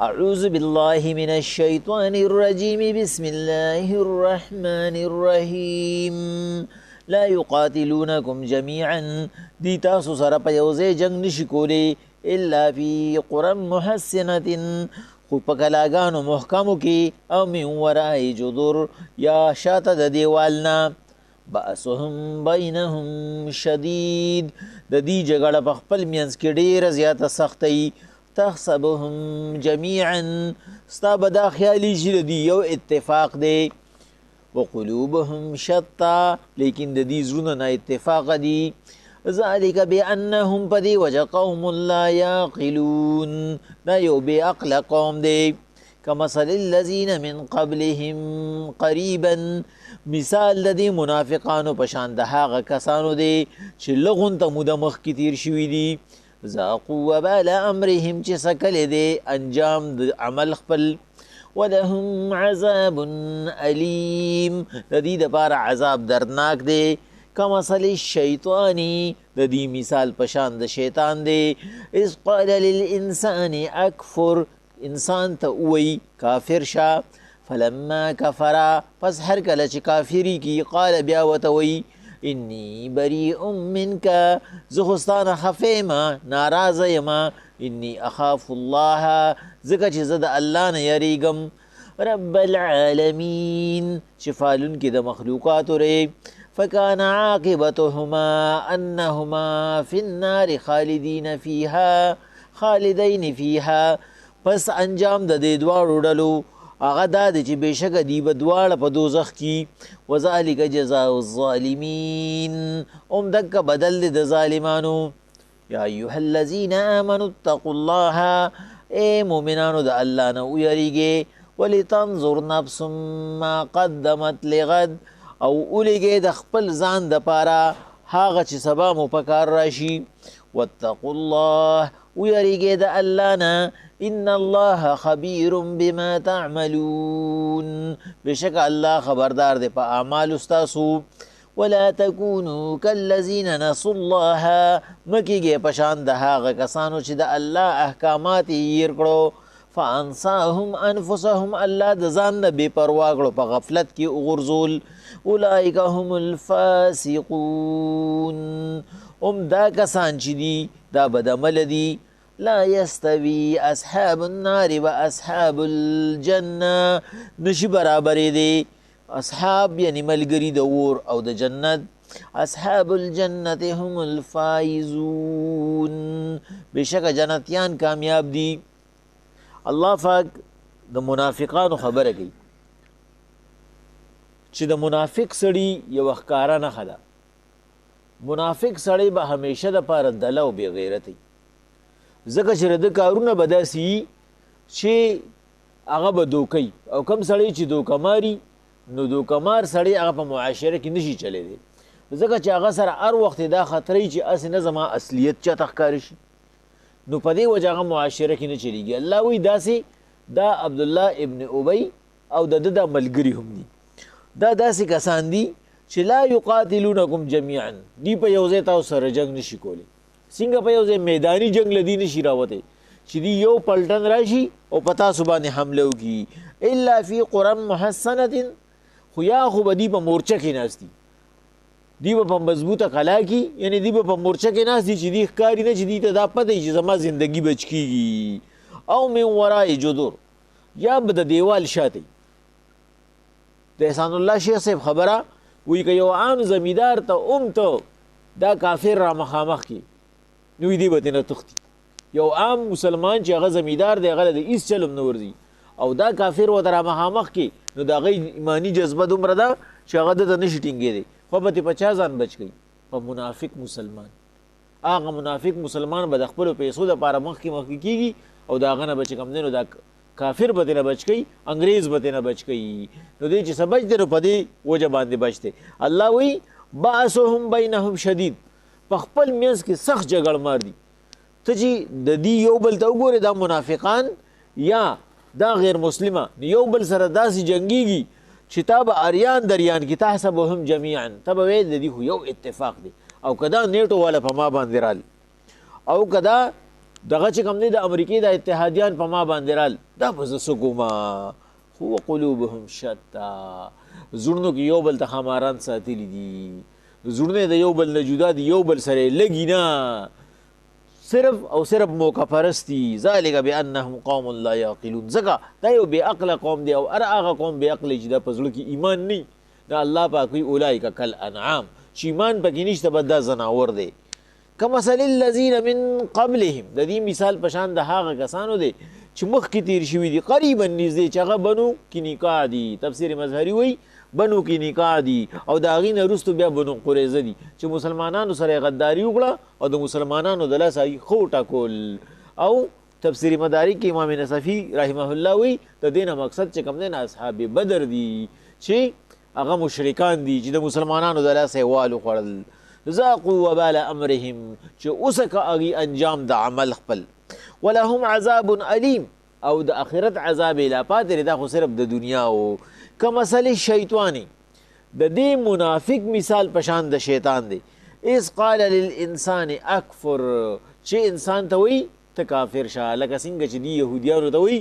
اعوذ باللہ من الشیطان الرجیم بسم اللہ الرحمن الرحیم لا یقاتلونکم جمیعا دی تاسو سره په یوځای جنگ نشي کولی الا فی قرى محصنة خو په کلاګانو محکمو کې او من وراء جدر یا شاته د دیوالنا بأسهم بینهم شدید د دې جګړه په خپل منځ کې ډیره زیاته سختي تحسبهم جميعا ستا به دا خیالي چې د یو اتفاق دی وقلوبهم شتا لیکن د دې زړونه نه اتفاق دي ذلك بأنهم پدی وجه قوم لا يعقلون دا یو بے عقل قوم دی كمثل الذين من قبلهم قريبا مثال د دې منافقانو پشان د هغه کسانو دی چې لغون ته موده مخکې تیر شوي دي ذاقوا وبال امرهم چې سکل دی انجام د عمل خپل ولهم عذاب علیم د دې دپاره عذاب دردناک دی کمثل الشیطانی د دې مثال پشان د شیطان دی اذ قال للانسان اکفر انسان ته وی کافر شا فلما کفرا پس هر کله چې کافری کی قال بیا وتوی انی بریء منک زه خو ستانه خفیما ناراضه یما انی اخاف الله ځکه چې زه د الله نه یریږم رب العالمین چې فالونکي د مخلوقاتو ری فكان عاقبتهما انهما في النار خالدين فيها پس انجام د دې دواړو ډلو هغه دا دی چې بېشکه دی به دواړه په دوزخ کې وذلک جزاء الظالمین دکه بدل دی د ظالمانو یا ایها الذین آمنوا اتقوا الله ای مؤمنانو د الله نه ویریږئ ولتنظر نفس ما قدمت لغد او اولیږئ د خپل ځان دپاره هغه چې سبا مو په کار راشي واتقوا الله ویریږئ د الله نه ان الله خبیر بما تعملون بشک الله خبردار دی په اعمال استاسو ولا تكونوا كالذين نسوا الله مکیږئ پشان د هغه کسانو چې د الله احکامات یې هیر کړو فانساهم انفسهم الله د ځان نه بې پروا کړو په غفلت کې وغورځول اولئک هم الفاسقون دا کسان چې دي دا بدعمله دي لا يستوي اصحاب النار و اصحاب الجنه نشي برابرې دي اصحاب یعنی ملګري د اور او د جنت اصحاب الجنه هم الفائزون بشک جنتیان کامیاب دي الله پاک د منافقانو خبره کوي چې د منافق سړي یو ښکاره نښه ده منافق سړی به همیشه دپاره دله او بې غیرتی ځکه چې د کارونه به داسې چې هغه به دوکوي او کم سړی چې دوکه ماري نو دوکه مار سړی هغه په معاشره کې نشي چلیدی ځکه چې هغه سره هر وخت دا خطرې چې هسې نه زما اصلیت چاته ښکاره شي نو په دې وجه هغه معاشره کې نه چلیږي الله وایي داسې دا عبدالله ابن ابی او د ده دا ملګري هم دي دا داسې کسان دي چې لا یقاتلونکم جمیعا دی په یو ځای تاسو سره جنګ نشي کولی څنګه په یو ځای میداني جنګ له دې نشي راوتی چې دی یو پلټن راشي او په تاسو باندې حمله وکړي الا فی قرى محصنة خو یا خو به دی په مورچه کې ناست دي دی به په مضبوطه کلا کې یعنی دی به په مورچه کې ناست دي چې دی ښکاري نه چې دی ته دا پته چې زما زندګي بچ کېږي او من وراء جدر یا به د دیوال شاته د احسان الله شیخ صاحب خبره وی که یو عام زمیدار ته دا کافر را مخامخ کی نو دی به ترې نه تښتي یو عام مسلمان چې هغه زمیدار دی هغه د هېڅ چل هم نه ورځي او دا کافر ورته را مخامخ کی نو د هغه ایماني جذبه دومره ده چې هغه دته نشي ټینګېدی خو به ترې په چا ځان بچ کوي په منافق مسلمان هغه منافق مسلمان به د خپلو پیسو دپاره مخکې کېږي او د هغه نه به چې کوم دی نو دا کافر به ترې بچ کوي انګریز به ترې بچ کوي نو دی چې څه بچ دی نو په دې وجه باندې بچ دی الله وایي بعثهم بینهم شدید په خپل منځ کې سخت جګړه مار دي ته چې د دې یو بل ته وګورې دا منافقان یا دا غیر مسلمه یو بل سره داسې جنګیږي چې تا به اریان دریان کې تحسبهم جمیعا ته به وایې د دې خو یو اتفاق دی او که دا نیټو والا په ما باندې رال او که دا دغه چې کوم دی د امریکې د اتحادیان په ما باندې رال دا به زه څه کومه خو قلوبهم شتا زړونو کې یو بل ته خماران ساتلي دي زړونه د یو بل نه جدا دي یو بل سره لګي نه صرف او صرف موقع پرستی ذالک بانهم قوم لا یعقلون ځکه دا یو بې عقله قوم دی او هر هغه قوم بې عقله چې دا په زړه کې ایمان نه دا الله پاک وایي اولئک کالانعام چې ایمان پکې نشته به دا زناور دی کمثل الذین من قبلهم د دې مثال په شان د هغه کسانو دی چې مخکې تیر شوي دي قریبا نږدې چې هغه بنو کنیکا دي تفسیر مظهري وایي بنو کنیکا دي او د هغې نه وروستو بیا بنو قریظه دي چې مسلمانانو سره یې غداري وکړه او د مسلمانانو د لاسه یې ښه وټاکول او تفسیر مدارک کې امام نصفي رحمه الله وایي د دې نه مقصد چې کوم دی نه اصحاب بدر دي چې هغه مشرکان دي چې د مسلمانانو د لاسه یې وال وخوړل ذاقوا وبال امرهم چې اوسکه هغې انجام د عمل خپل ولهم عذاب علیم او د آخرت عذاب یې لا پاتې دی دا خو صرف د دنیا و کمثل الشیطانی د دې منافق مثال پشان د شیطان دی اذ قال للانسان اکفر چې انسان ته وایي ته کافر شه لکه څنګه چې دي یهودیانو ته وایي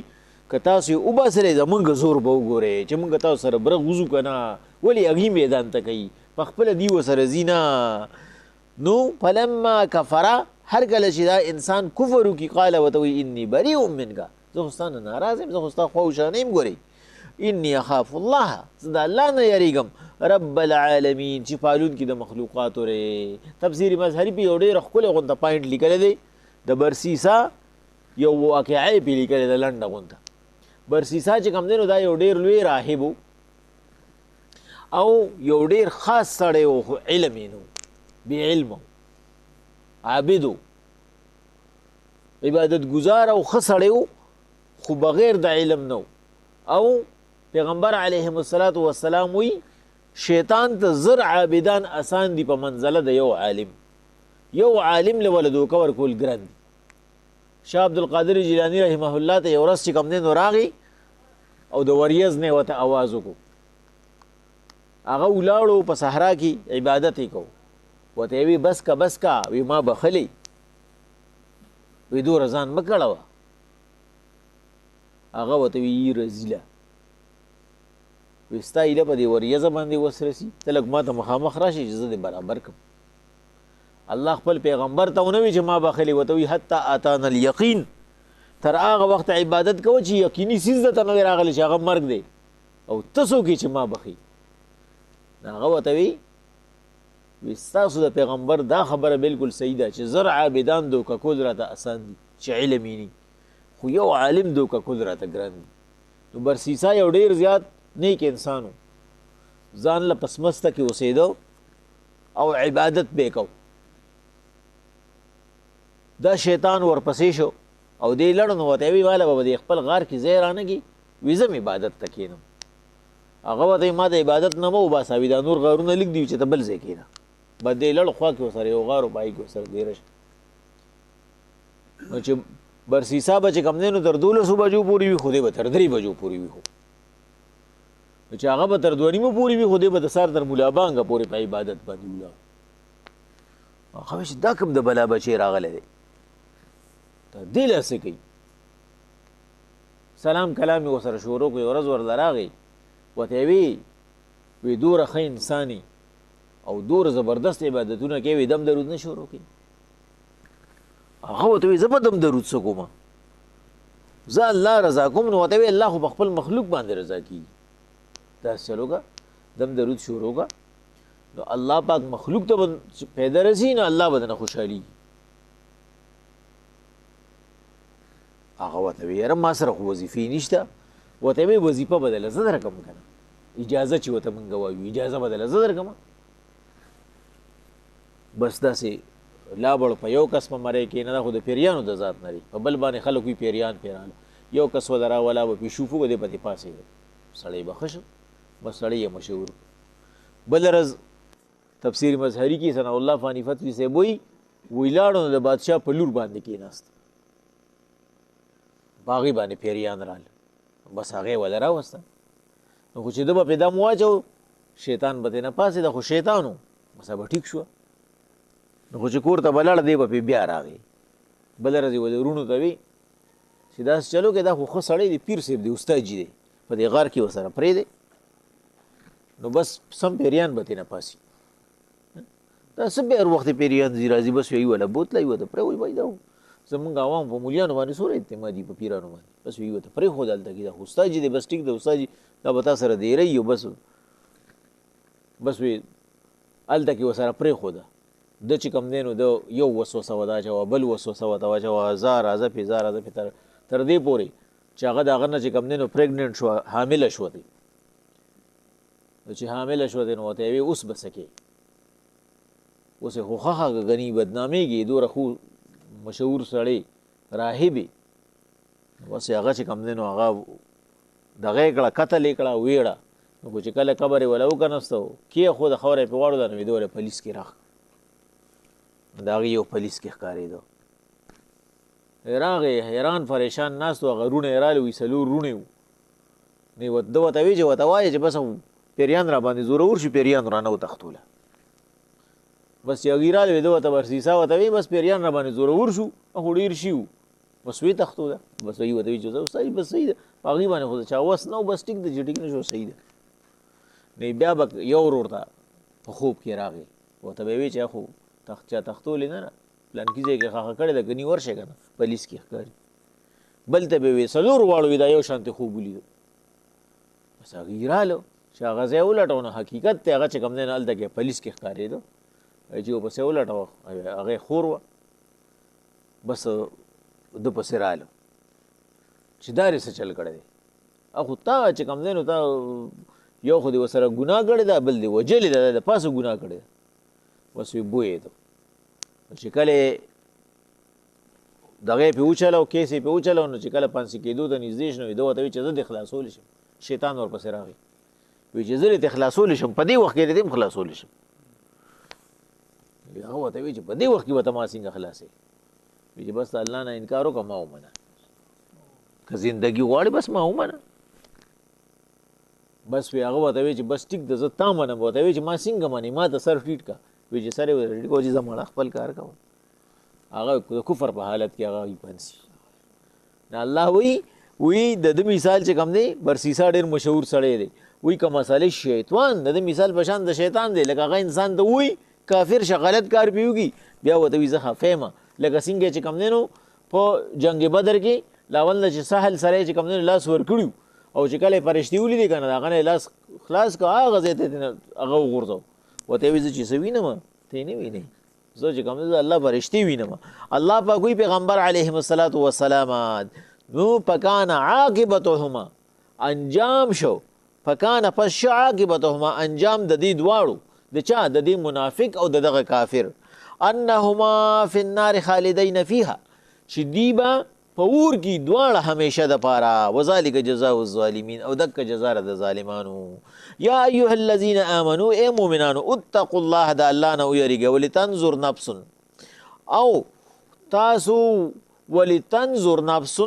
که تاسو یې وباسلی زمونږ زور به وګورئ چې مونږ تاسو سره برغ وځو که نه ولې هغې میدان ته کوي په خپله دي ورسره ځي نه نو فلما کفره هر کله چې دا انسان کفر وکړي قال ورته وایي انی بریء منک زه خو ستا نه ناراض یم زه خو ستا خوا و شا نه یم ګورئ انی اخاف الله زه د الله نه یریږم رب العالمین چې پالونکي د مخلوقاتو دی تفسیر مظهري په یو ډېر ښکلی غونته پاینټ لیکلی دی د برسیسا یو واقعه یې پې لیکلی ده لنډه غونته برسیسا چې کوم دی نو دا یو ډېر لوی راهب او یو ډېر خاص سړی و خو علم یې نه بې علم عابد عبادت ګزار او ښه سړی و خو بغیر د علم نه او پیغمبر علیهم الصلاة والسلام وی شیطان ته زر عابدان اسان دي په منزله د یو عالم له ولدو کور کول ګران دي شاه عبدالقادر جیلانی رحمه الله ته یو ورځ چې کوم دی نو راغی او د وریځ نه ورته اواز وکړو هغه ولاړو په صحرا کې عبادت یې کوو ورته یې وی بس کا وی ما بخلی وی دوره ځان مه کړوه هغه ورته وی رزیله وی ستا ایله په دې وریځه باندې وس رسي ته لږ ما ته مخامخ راشي چې زه دې برابر کړم الله خپل پیغمبر ته ونه وی چې ما بخلی ورته وی حتی آتانا الیقین تر هغه وخت عبادت کوه چې یقیني څیز درته نه وی راغلی چې هغه مرګ دی او ته څوک یې چې ما بخي هغه ورته وی ستاسو د پیغمبر دا خبره بالکل صحیح ده چې زر عابدان دوکه کول راته اسان دي چې علم یې نه خو یو عالم دوکه کول راته ګران دي نو برسیسا یو ډېر زیات نیک انسان و ځان له پسمسته کې اوسېده او عبادت به کو دا شیطان ورپسې شو او دې لړ نو ورته وی والا به د خپل غار کې ځای رانهږي وي زه عبادت ته کښېنم هغه ورته ما د عبادت نه مه وباسه وي دا نور غارونه لږ دي چې ته بل ځای کښېنه به دې لړ خوا کې ورسره یو غار و پای کې ورسره دېره شه نو چې برسیسا به چې کوم دی نو تر 12 بجو پورې وي خو دې به تر 3 بجو پورې وي خو نو چې هغه به تر 2 نیمو پورې وي خو دې به د سهار تر ملا بانګه پورې په عبادت باندې ولاړ هغه چې دا کوم د بلا بچی راغلی دی ته دې له څه کوي سلام کلام یې ورسره شروع کړو یو ورځ ورله راغی ورته وی دوره ښه انساني او دوره زبردست عبادتونه کوي دم درود نه شروع کوي هغه ورته وی زه به دم درود څه کومه زه الله رضا کوم نو ورته وی الله خو په خپل مخلوق باندې رضا کېږي داسې چلو کا دم درود شروع کا نو الله پاک مخلوق ته پیدا رسی نو الله به نه خوشحالي هغه ورته وی یاره ما سره خو وظیفې نشته ورته وی وظیفه بدله زه درکم کنه اجازه چې ورته مونږ وایو اجازه بدله زه درکم بس داسې لابړ په یو کس په مرۍ کې نه دا خو د پیریانو د ذات نه په بل باندې خلک وي پیریان یو کس ودرا ولا به پیشوفو به دې پتې پاسېږي سړی به ښه شو بس سړی یې مشهور بل ورځ تفسیر مظهري کې ثناء الله فانی فتوی صاحب وایي ولاړو نو د بادشاه په لور باندې کېناست باغې باندې پیریان رال بس هغې وله راوسته نو خو چې ده به پې دم واچو شیطان به ترې نه پاسېده خو شیطان و بس به ټیک شوه نو خو چې کور ته به لاړه دی به پې بیا راغی بله ورځ یې ورونو ته وي چې داسې چلو کې دا خو ښه سړی دی پیر صاحب دی استاد جي دی په دې غار کې ورسره پرېږدی نو بس سم پیریان به ترېنه پاسي دا څه بیا هر وخت پیریان ځي راځي بس یوی وله بوتله یوه ته پرېوځي بای دا زمونږ عوام په مولیانو باندې څومره اعتمادي په پیرانو باندې بس یوی ته پرېښود هلته کې دا خو استاد جي دی بس ټیک دی استاد جي دا به تا سره دیری یو بس وی هلته کې ورسره پرېښوده د چې کوم دی نو د یو وسوسه ورته واچوه بل وسوسه ورته واچوه هزار پې تر دې پورې چې هغه د هغه نه چې کوم دی نو پریګننټ شوه حامله شوه دی چې حامله شوه دی نو ورته یې وی اوس به څه کوې اوس یې خو ښه ګني بدنامېږي دومره خو مشهور سړی راهب بس هغه چې کوم دی نو هغه دغه یې کړه قتل یې کړه ویړه نو چې کله قبر یې وله وکنستو کېښوده خاوره یې پې واړوده نو ویده ورې پولیس کې راغ د هغې یو پولیس کې ښکارېده راغې حیران پریشان ناست و هغه رونه یې راغلې وي 4 رونې وو نو ده ورته وی چې ورته وایې چې بس پیریان را باندې زورور شي پیریان رانه وتښتوله بس چې هغې راغلې وي ده ورته برسیسا ورته وی بس پیریان را باندې زورور شو خو ډېر شي وو بس وی تښتوله بس وی ورته وی چې استاد بس صحیح ده په هغې باندې خو د چا وس نه و بس ټیک ده چې ټیک نه شو صحیح ده نو بیا به یو ورور ته په خوب کې راغی ورته به یې وی چې خو چا تختولې نه پلانکي ځای کې خاښه کړې ده ګني ورشئ که نه پولیس کې ښکاري بل ته به یې وی 4 واړو وي دا یو شانتې خوب ولیدو بس هغې راغلو چې هغه ځای ولټو نو حقیقت دی هغه چې کوم دی نه هلته کې پولیس کې ښکارېده چې ورپسې ولټوه هغې خور وه بس ده پسې راغلو چې دا رې څه چل کړی دی خو تا چې کوم دی نو تا یو خو دې ورسره ګناه کړې ده بل دې وجلې ده د پاسه ګناه کړې ده بس وی بویېدو چې کله دغه یې پې وچلو کیس یې پې وچلو نو چې کله پانسي کېدو ته نږدې شو نو ده ورته وی چې زه دې خلاصولی شم شیطان ورپسې راغی وی چې زه دې خلاصولی شم په دې وخت کې دې هم خلاصولی شم هغه ورته وی چې په دې وخت کې به ته ما څنګه خلاصې وی چې بس د الله نه انکار وکړه ما ومنه که زندګي غواړې بس ما ومنه بس وی هغه ورته وی چې بس ټیک ده زه تا منم ورته وی چې ما څنګه منې ما ته سر ټیټ کا وی چې سر یې ټیټ کړو چې زه مړه خپل کار کوم هغه د کفر په حالت کې هغه پنسي نه الله وی د ده مثال چې کوم دی برسیسا ډېر مشهور سړی دی وی که مسالې شیطان د ده مثال په شان د شیطان دی لکه هغه انسان ته وی کافر شه غلط کار پې وکړي بیا ورته وي زه خفه یم لکه څنګه چې کوم دی نو په جنګ بدر کې لاول نه چې سهل سره چې کوم دی لاس ورکړي او چې کله یې فرشتي ولیدې که نه د هغه نه لاس خلاص که هغه ځای ته هغه وغورځو ورته یې وي زه چې څه وینم ته یې نه وینې زه چې کوم دی الله فرشتي وینم الله پاک وایي پیغمبر علیهم الصلاة والسلام نو فکان عاقبتهما انجام شو فکان پس شو عاقبتهما انجام د دې دواړو د چا د دې منافق او د دغه کافر انهما فی النار خالدین فیها چې دی به په اور کې دواړه همیشه د پاره وذلک جزاء الظالمین او دک جزا د ظالمانو یا ایها الذین آمنوا ای مؤمنانو اتقوا الله د الله نه ویریږئ ولتنظر نفس او تاسو ولتنظر نفس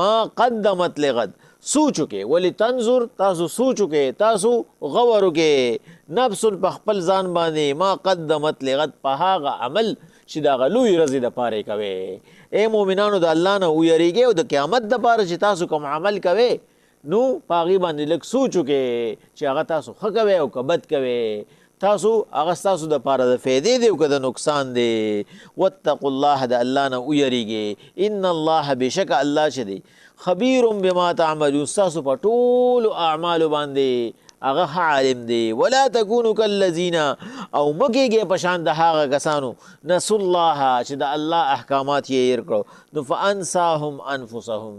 ما قدمت لغد سوچو کې ولتنظر تاسو سوچو کې تاسو غورو کې نفس په خپل ځان باندې ما قدمت لغد په هغه عمل چې د هغه لوی ورځې دپاره یې کوئ ای مؤمنانو د الله نه ویریږئ او د قیامت دپاره چې تاسو کوم عمل کوئ نو په هغې باندې لږ سوچ وکړئ چې هغه تاسو ښه کوئ او که بد کوئ تاسو هغه ستاسو دپاره د فایدې دی او که د نقصان دی واتقوا الله د الله نه ویریږئ ان الله بېشکه الله چې دی خبیر بما تعملون ستاسو په ټولو اعمالو باندې هغه ښه عالم دی ولا تکونو کالذین او مه کېږئ په شان د هغه کسانو نسوا الله چې د الله احکامات یې هېر کړو نو فانساهم انفسهم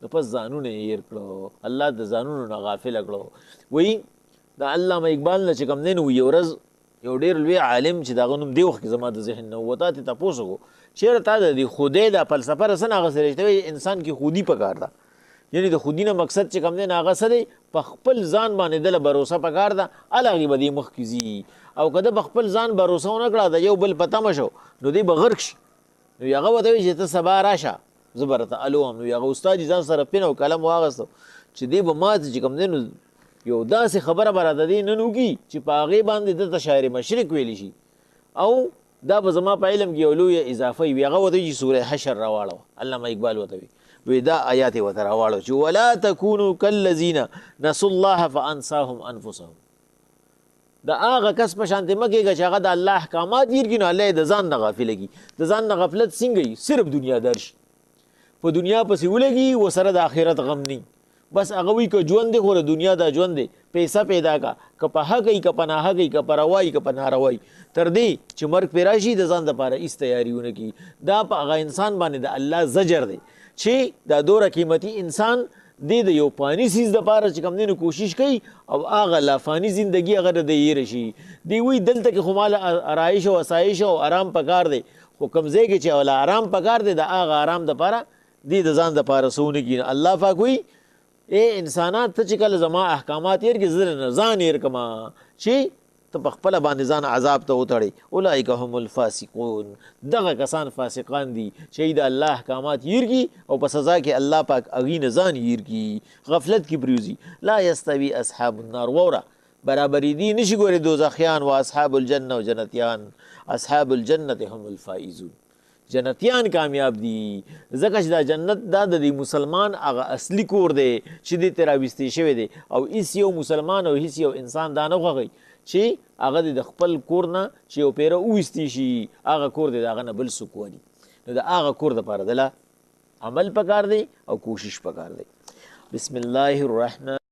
نو پس ځانونه یې هېر کړو الله د ځانونو نه غافله کړو وایي د علامه اقبال نه چې کوم دی نو یو ورځ یو ډېر لوی عالم چې د هغه نوم دې وخت کې زما د ذهن نه ووته تې تپوس وکړو چېرې تا د دې خدای دا فلسفه رسن هغه سره چې انسان کې خودي پکار ده یعنی د خودي نه مقصد چې کوم دی نه هغه څه دی په خپل ځان باندې دله بروسه پکار ده هغې به دې مخکې ځي او که ده په خپل ځان بروسه ونه کړه د یو بل په تمه شو نو دی به غرق شي نو هغه ورته وایي چې ته سبا راشه زه به راته الوم نو هغه استاد ځان سره پین او قلم واغېستو چې دی به ما ته چې کوم دی نو یو داسې خبره به راته دی نن وکړي چې په هغې باندې دته شاعر مشرق ویلی شي او دا به زما په علم کې یو لویه اضافه وي هغه ورته چې سوره حشر راواړوه علامه اقبال ورته وی دا آیات یې ورته راواړو چې ولا تکونوا کالذین نسوا الله فانساهم انفسهم د هغه کس په شانتې مه کېږه چې هغه د الله احکامات هېر کړي نو الله یې د ځان نه غافله کړي د ځان نه غفلت څنګه وي صرف دنیادار شي په دنیا پسې ولګي ورسره د آخرت غم نه بس هغه وایي که ژوند دی خو د دنیا دا ژوند دی پیسه پیدا کا که په حق وي که په ناحق وي که په روا وي که په ناروا وي تر دې چې مرګ پرې راشي د ځان دپاره هېڅ تیاري ونه کړي دا په هغه انسان باندې د الله زجر دی چې دا دوره قیمتي انسان دی د یو فاني څیز دپاره چې کوم دی نو کوشش کوي او هغه لا فاني زندګي هغه د هېره شي دی وایي دلته کې خو ماله آرایش او اسایش او آرام پکار دی خو کوم ځای کې چې اوله آرام پکار دی د هغه آرام دپاره دی د ځان دپاره څه ونه کړي الله پاک وایي ای انسانات ته چې کله زما احکامات هېر کړي زه نه ځان هېر کړمه چې ته په خپله باندې ځان عذاب ته وتړې اولئک هم الفاسقون دغه کسان فاسقان دي چې د الله احکامات هېر کړي او په سزا کې الله پاک هغوی نه ځان هېر کړي غفلت کې پرېوځي لا یستوي اصحاب النار واوره برابري دي نشي ګورې دوزخیان و اصحاب الجنه او جنتیان اصحاب الجنت هم الفائزون جنتیان کامیاب دي ځکه چې دا جنت دا د مسلمان هغه اصلي کور دی چې دې ته راویستی شوی دی او هېڅ یو مسلمان او هېڅ یو انسان دا نه خوښوي چې هغه د خپل کور نه چې یو پیره وویستی شي هغه کور دی د هغه نه بل څوک ولي نو د هغه کور دپاره دله عمل پکار دی او کوشش پکار دی بسم الله الرحمن